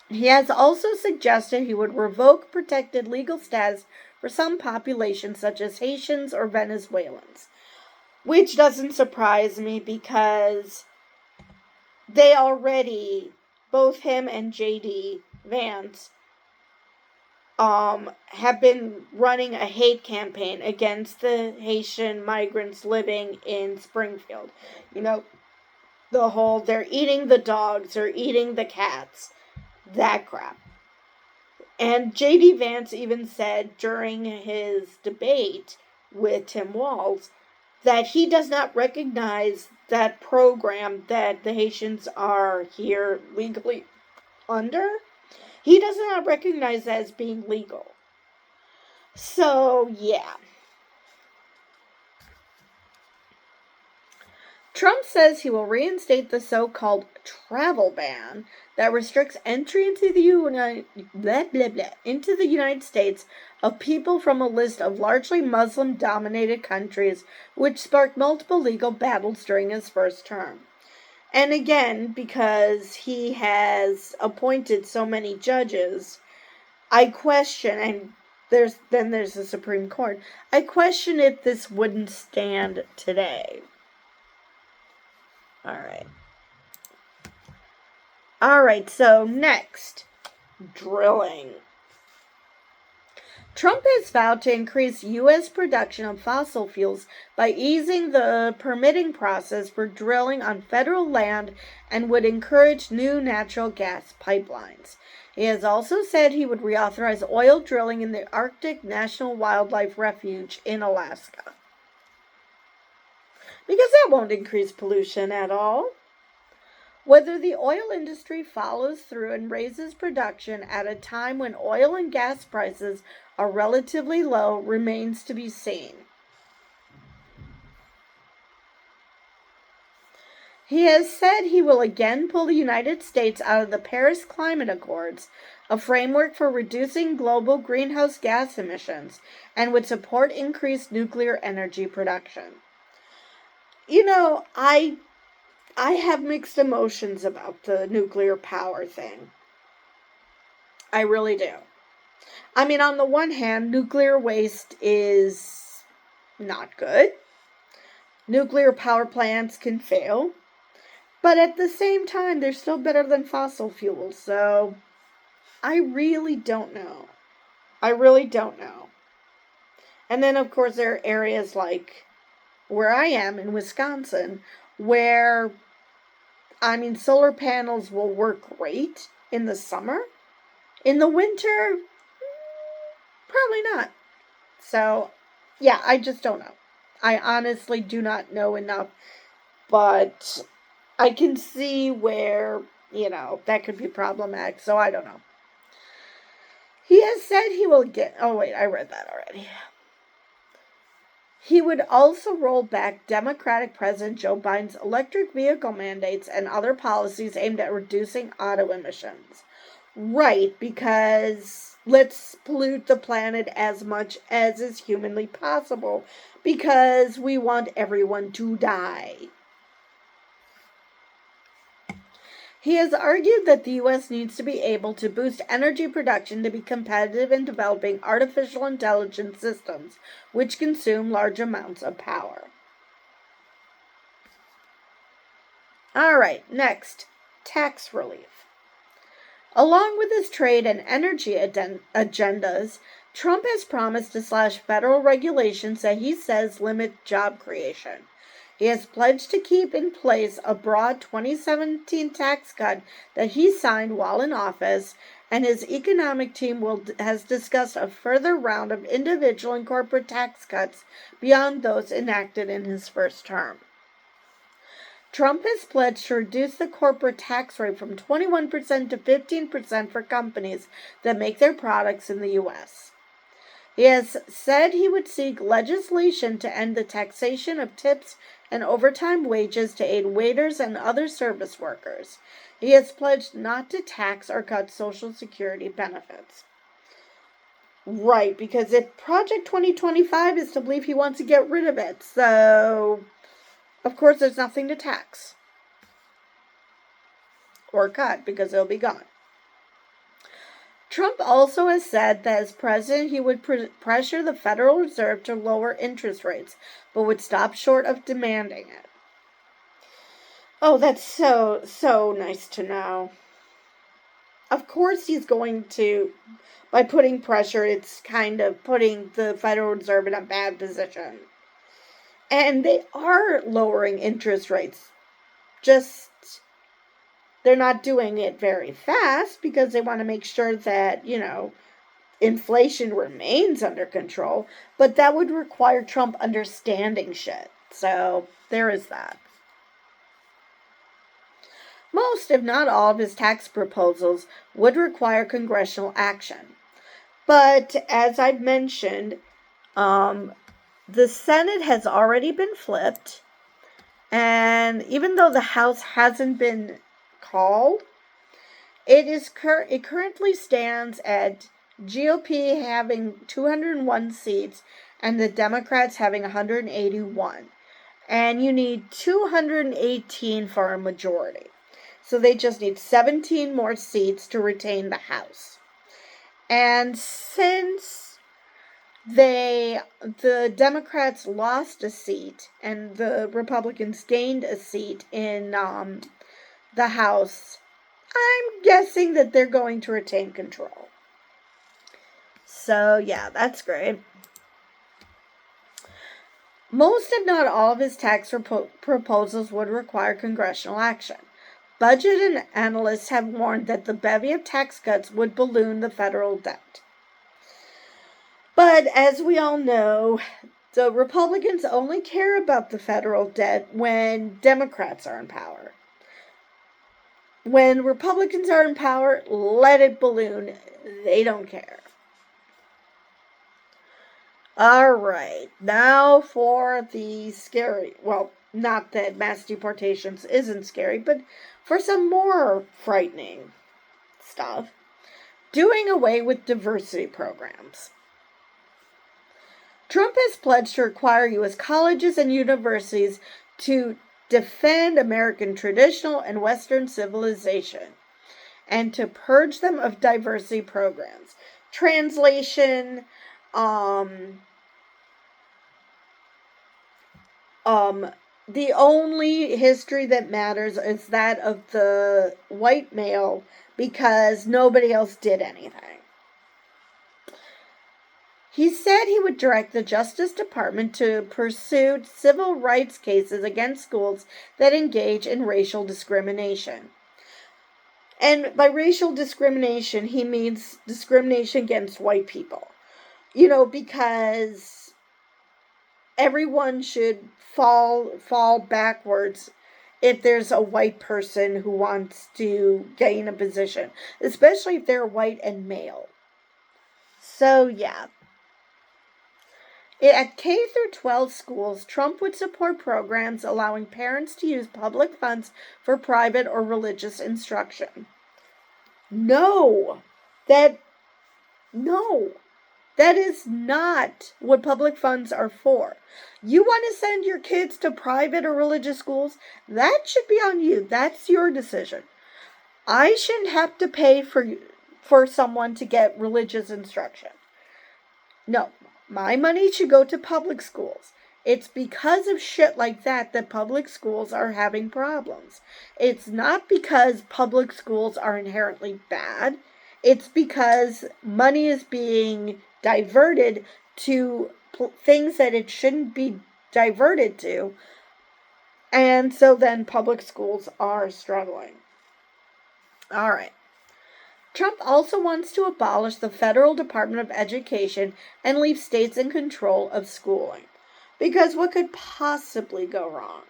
He has also suggested he would revoke protected legal status for some populations such as Haitians or Venezuelans. Which doesn't surprise me because they already, both him and J.D. Vance, have been running a hate campaign against the Haitian migrants living in Springfield. The whole, they're eating the dogs, they're eating the cats, that crap. And J.D. Vance even said during his debate with Tim Walz that he does not recognize that program that the Haitians are here legally under. He does not recognize that as being legal. So, yeah. Trump says he will reinstate the so-called travel ban that restricts entry into the United States of people from a list of largely Muslim-dominated countries, which sparked multiple legal battles during his first term. And again, because he has appointed so many judges, I question, and there's the Supreme Court. I question if this wouldn't stand today. All right, so next, drilling. Trump has vowed to increase U.S. production of fossil fuels by easing the permitting process for drilling on federal land and would encourage new natural gas pipelines. He has also said he would reauthorize oil drilling in the Arctic National Wildlife Refuge in Alaska. Because that won't increase pollution at all. Whether the oil industry follows through and raises production at a time when oil and gas prices are relatively low remains to be seen. He has said he will again pull the United States out of the Paris Climate Accords, a framework for reducing global greenhouse gas emissions, and would support increased nuclear energy production. You know, I have mixed emotions about the nuclear power thing. I really do. I mean, on the one hand, nuclear waste is not good. Nuclear power plants can fail. But at the same time, they're still better than fossil fuels. So I really don't know. And then, of course, there are areas like where I am in Wisconsin where, solar panels will work great in the summer. In the winter, probably not. So, yeah, I just don't know. I honestly do not know enough. But I can see where, that could be problematic. So, I don't know. He has said he will get... Oh, wait, I read that already. He would also roll back Democratic President Joe Biden's electric vehicle mandates and other policies aimed at reducing auto emissions. Right, because let's pollute the planet as much as is humanly possible because we want everyone to die. He has argued that the U.S. needs to be able to boost energy production to be competitive in developing artificial intelligence systems, which consume large amounts of power. All right, next, tax relief. Along with his trade and energy agendas, Trump has promised to slash federal regulations that he says limit job creation. He has pledged to keep in place a broad 2017 tax cut that he signed while in office, and his economic team has discussed a further round of individual and corporate tax cuts beyond those enacted in his first term. Trump has pledged to reduce the corporate tax rate from 21% to 15% for companies that make their products in the U.S. He has said he would seek legislation to end the taxation of tips and overtime wages to aid waiters and other service workers. He has pledged not to tax or cut Social Security benefits. Right, because if Project 2025 is to believe he wants to get rid of it, so of course there's nothing to tax or cut because it'll be gone. Trump also has said that as president, he would pressure the Federal Reserve to lower interest rates, but would stop short of demanding it. Oh, that's so nice to know. Of course he's going to, by putting pressure, it's kind of putting the Federal Reserve in a bad position. And they are lowering interest rates. Just, they're not doing it very fast because they want to make sure that, inflation remains under control. But that would require Trump understanding shit. So there is that. Most, if not all, of his tax proposals would require congressional action. But as I've mentioned, the Senate has already been flipped. And even though the House hasn't been called, it currently stands at GOP having 201 seats and the Democrats having 181. And you need 218 for a majority. So they just need 17 more seats to retain the House. And since the Democrats lost a seat and the Republicans gained a seat in the House, I'm guessing that they're going to retain control. So yeah, that's great. Most, if not all, of his tax proposals would require congressional action. Budget and analysts have warned that the bevy of tax cuts would balloon the federal debt. But as we all know, the Republicans only care about the federal debt when Democrats are in power. When Republicans are in power, let it balloon. They don't care. All right, now for the scary, well, not that mass deportations isn't scary, but for some more frightening stuff. Doing away with diversity programs. Trump has pledged to require U.S. colleges and universities to defend American traditional and Western civilization and to purge them of diversity programs. Translation, the only history that matters is that of the white male because nobody else did anything. He said he would direct the Justice Department to pursue civil rights cases against schools that engage in racial discrimination. And by racial discrimination, he means discrimination against white people. Because everyone should fall backwards if there's a white person who wants to gain a position, especially if they're white and male. So, yeah. At K through 12 schools, Trump would support programs allowing parents to use public funds for private or religious instruction. No, that is not what public funds are for. You want to send your kids to private or religious schools? That should be on you. That's your decision. I shouldn't have to pay for someone to get religious instruction. No. My money should go to public schools. It's because of shit like that public schools are having problems. It's not because public schools are inherently bad. It's because money is being diverted to things that it shouldn't be diverted to. And so then public schools are struggling. All right. Trump also wants to abolish the federal Department of Education and leave states in control of schooling. Because what could possibly go wrong?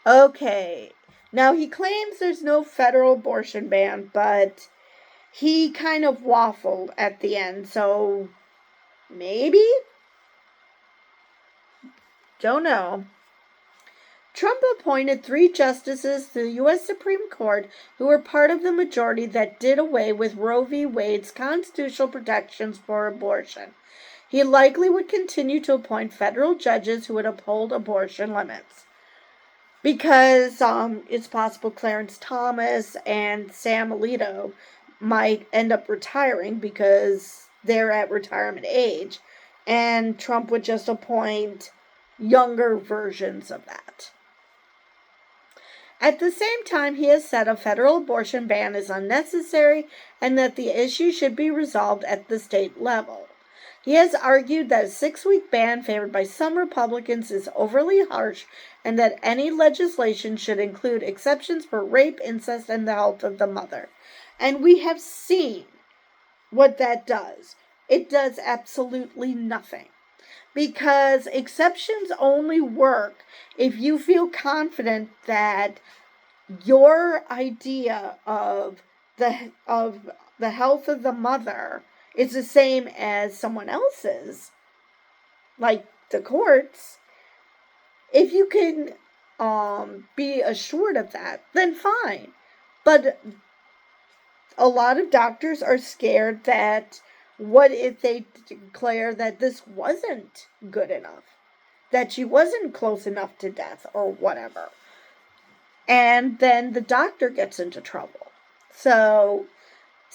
Okay, now he claims there's no federal abortion ban, but he kind of waffled at the end, so maybe? Don't know. Trump appointed 3 justices to the U.S. Supreme Court who were part of the majority that did away with Roe v. Wade's constitutional protections for abortion. He likely would continue to appoint federal judges who would uphold abortion limits. Because it's possible Clarence Thomas and Sam Alito might end up retiring because they're at retirement age, and Trump would just appoint younger versions of that. At the same time, he has said a federal abortion ban is unnecessary and that the issue should be resolved at the state level. He has argued that a 6-week ban favored by some Republicans is overly harsh and that any legislation should include exceptions for rape, incest, and the health of the mother. And we have seen what that does. It does absolutely nothing. Because exceptions only work if you feel confident that your idea of the health of the mother is the same as someone else's, like the courts, if you can be assured of that, then fine. But a lot of doctors are scared that what if they declare that this wasn't good enough, that she wasn't close enough to death or whatever, and then the doctor gets into trouble. So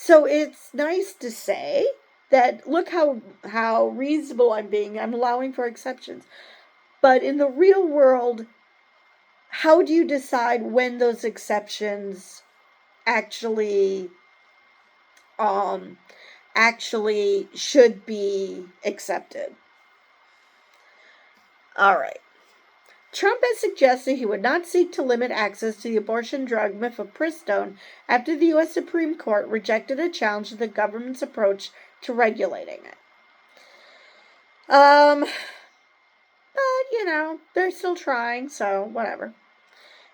it's nice to say that look how reasonable I'm being. I'm allowing for exceptions. But in the real world, how do you decide when those exceptions actually actually should be accepted? All right. Trump has suggested he would not seek to limit access to the abortion drug mifepristone after the U.S. Supreme Court rejected a challenge to the government's approach to regulating it. But, they're still trying, so whatever.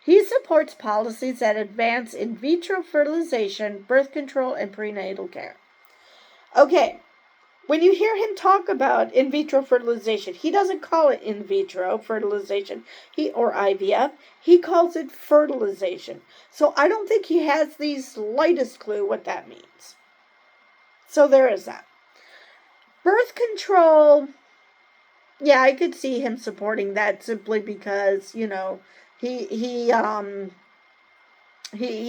He supports policies that advance in vitro fertilization, birth control, and prenatal care. Okay. When you hear him talk about in vitro fertilization, he doesn't call it in vitro fertilization or IVF. He calls it fertilization. So I don't think he has the slightest clue what that means. So there is that. Birth control, yeah, I could see him supporting that simply because, he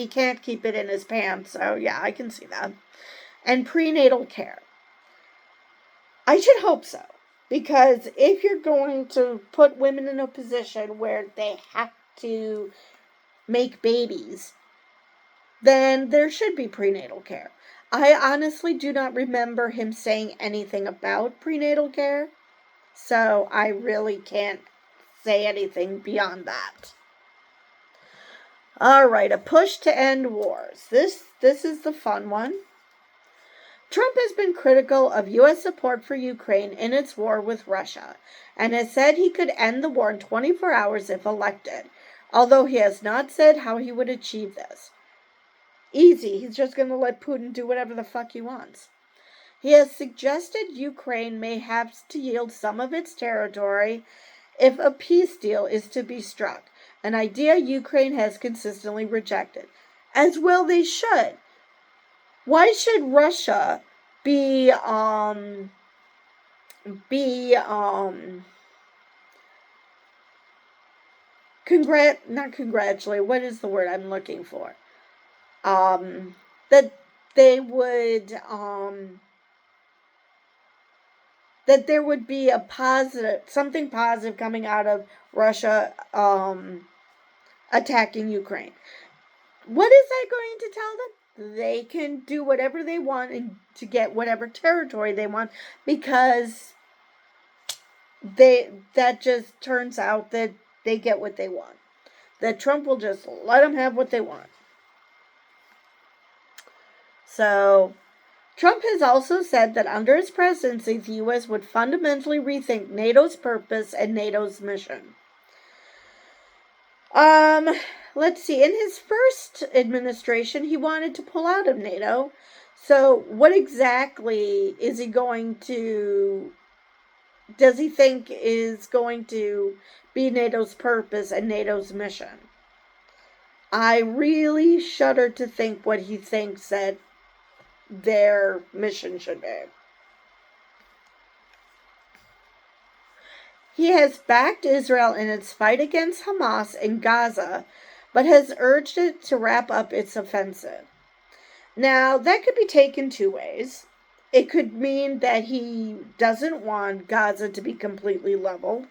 can't keep it in his pants. So yeah, I can see that. And prenatal care. I should hope so, because if you're going to put women in a position where they have to make babies, then there should be prenatal care. I honestly do not remember him saying anything about prenatal care, so I really can't say anything beyond that. All right, a push to end wars. This is the fun one. Trump has been critical of U.S. support for Ukraine in its war with Russia and has said he could end the war in 24 hours if elected, although he has not said how he would achieve this. Easy, he's just going to let Putin do whatever the fuck he wants. He has suggested Ukraine may have to yield some of its territory if a peace deal is to be struck, an idea Ukraine has consistently rejected. As well they should. Why should Russia not congratulate, what is the word I'm looking for? That they would, that there would be something positive coming out of Russia, attacking Ukraine. What is that going to tell them? They can do whatever they want and to get whatever territory they want, because that just turns out that they get what they want. That Trump will just let them have what they want. So, Trump has also said that under his presidency, the U.S. would fundamentally rethink NATO's purpose and NATO's mission. Let's see. In his first administration, he wanted to pull out of NATO. So what exactly does he think is going to be NATO's purpose and NATO's mission? I really shudder to think what he thinks that their mission should be. He has backed Israel in its fight against Hamas in Gaza, but has urged it to wrap up its offensive. Now, that could be taken two ways. It could mean that he doesn't want Gaza to be completely leveled,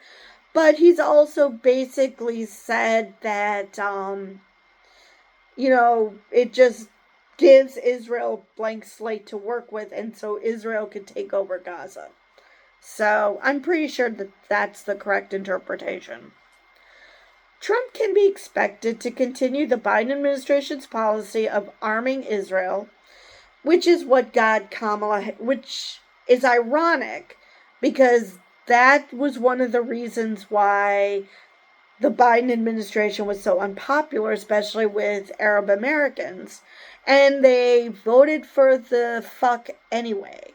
but he's also basically said that, it just gives Israel a blank slate to work with, and so Israel could take over Gaza. So I'm pretty sure that that's the correct interpretation. Trump can be expected to continue the Biden administration's policy of arming Israel, which is what got Kamala, which is ironic because that was one of the reasons why the Biden administration was so unpopular, especially with Arab Americans, and they voted for the fuck anyway.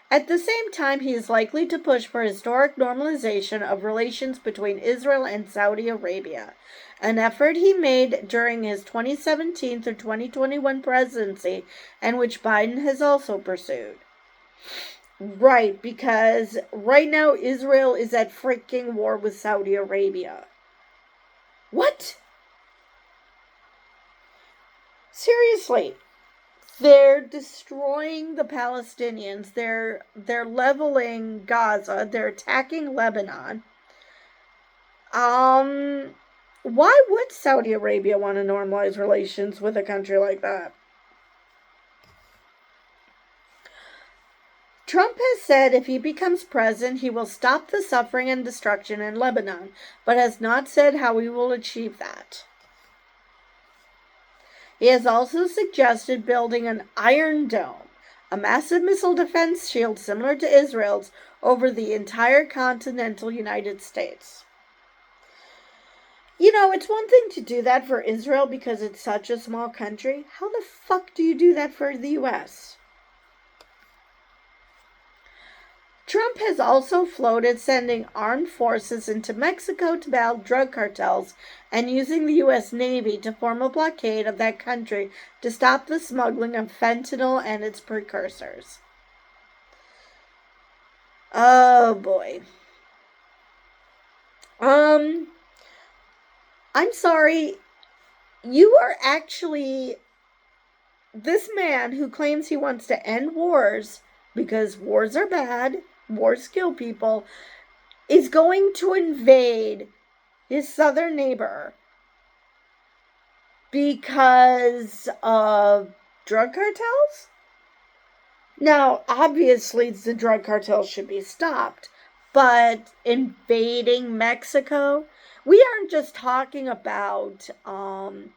At the same time, he is likely to push for historic normalization of relations between Israel and Saudi Arabia, an effort he made during his 2017 through 2021 presidency, and which Biden has also pursued. Right, because right now Israel is at freaking war with Saudi Arabia. What? Seriously. They're destroying the Palestinians. They're leveling Gaza. They're attacking Lebanon. Why would Saudi Arabia want to normalize relations with a country like that? Trump has said if he becomes president, he will stop the suffering and destruction in Lebanon, but has not said how he will achieve that. He has also suggested building an Iron Dome, a massive missile defense shield similar to Israel's, over the entire continental United States. You know, it's one thing to do that for Israel because it's such a small country. How the fuck do you do that for the U.S.? Trump has also floated sending armed forces into Mexico to battle drug cartels and using the U.S. Navy to form a blockade of that country to stop the smuggling of fentanyl and its precursors. Oh boy. I'm sorry. You are actually this man who claims he wants to end wars because wars are bad. Wars kill people, is going to invade his southern neighbor because of drug cartels? Now, obviously, the drug cartels should be stopped, but invading Mexico? We aren't just talking about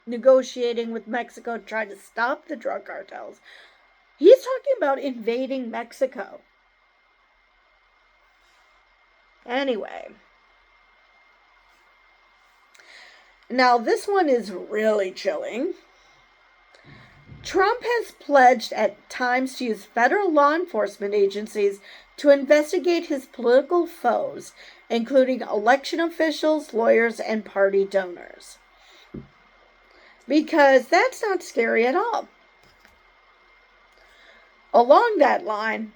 negotiating with Mexico to try to stop the drug cartels. He's talking about invading Mexico. Anyway. Now, this one is really chilling. Trump has pledged at times to use federal law enforcement agencies to investigate his political foes, including election officials, lawyers, and party donors. Because that's not scary at all. Along that line,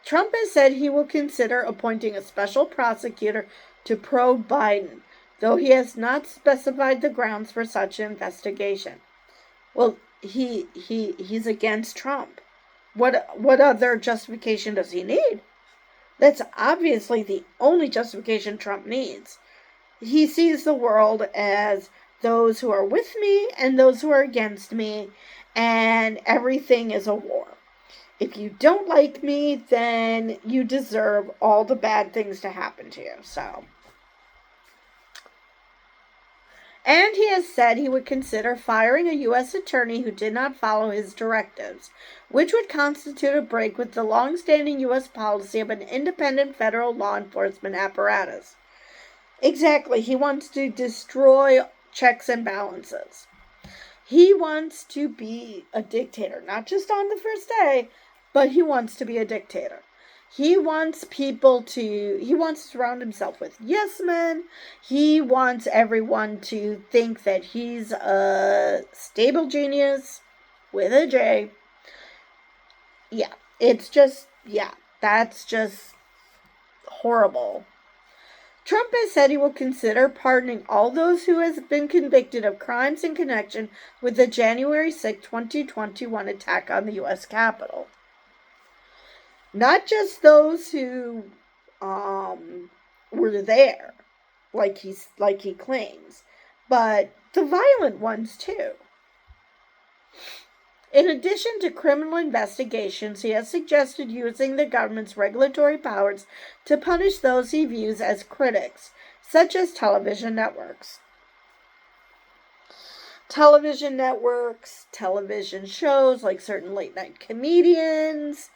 Trump has said he will consider appointing a special prosecutor to probe Biden, though he has not specified the grounds for such an investigation. Well, he's against Trump. What other justification does he need? That's obviously the only justification Trump needs. He sees the world as those who are with me and those who are against me, and everything is a war. If you don't like me, then you deserve all the bad things to happen to you. And he has said he would consider firing a U.S. attorney who did not follow his directives, which would constitute a break with the long-standing U.S. policy of an independent federal law enforcement apparatus. Exactly. He wants to destroy checks and balances. He wants to be a dictator, not just on the first day, but he wants to be a dictator. He wants to surround himself with yes men. He wants everyone to think that he's a stable genius with a J. Yeah, that's just horrible. Trump has said he will consider pardoning all those who have been convicted of crimes in connection with the January 6, 2021 attack on the U.S. Capitol. Not just those who were there, like he claims, but the violent ones too. In addition to criminal investigations, he has suggested using the government's regulatory powers to punish those he views as critics, such as television networks. Television networks, television shows like certain late-night comedians,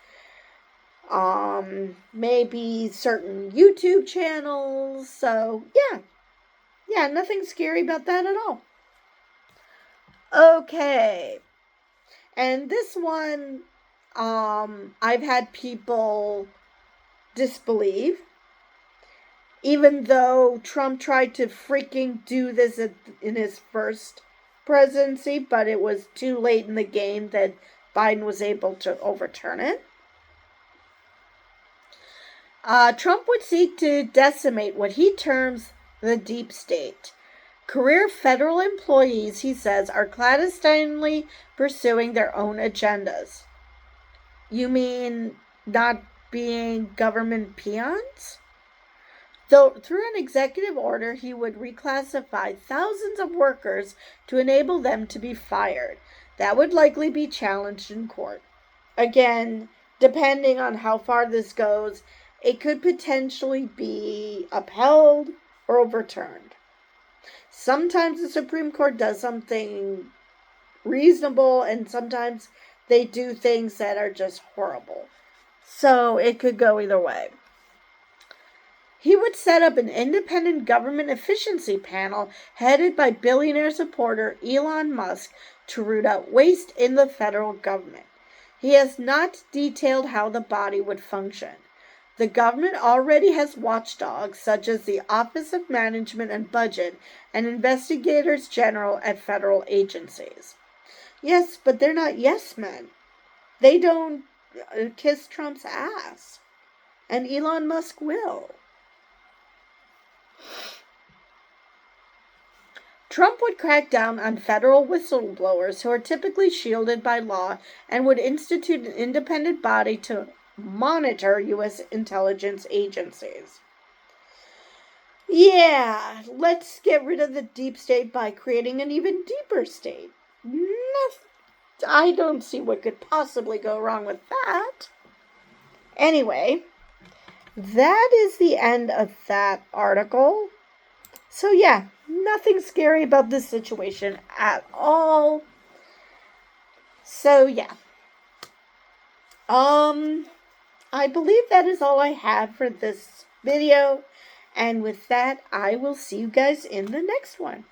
maybe certain YouTube channels. So, yeah, nothing scary about that at all. Okay. And this one, I've had people disbelieve, even though Trump tried to freaking do this in his first presidency, but it was too late in the game that Biden was able to overturn it. Trump would seek to decimate what he terms the deep state. Career federal employees, he says, are clandestinely pursuing their own agendas. You mean not being government peons? Though through an executive order, he would reclassify thousands of workers to enable them to be fired. That would likely be challenged in court. Again, depending on how far this goes, it could potentially be upheld or overturned. Sometimes the Supreme Court does something reasonable, and sometimes they do things that are just horrible. So it could go either way. He would set up an independent government efficiency panel headed by billionaire supporter Elon Musk to root out waste in the federal government. He has not detailed how the body would function. The government already has watchdogs such as the Office of Management and Budget and investigators general at federal agencies. Yes, but they're not yes men. They don't kiss Trump's ass. And Elon Musk will. Trump would crack down on federal whistleblowers who are typically shielded by law and would institute an independent body to monitor U.S. intelligence agencies. Yeah, let's get rid of the deep state by creating an even deeper state. I don't see what could possibly go wrong with that. Anyway, that is the end of that article. So yeah, nothing scary about this situation at all. So yeah. I believe that is all I have for this video. And with that, I will see you guys in the next one.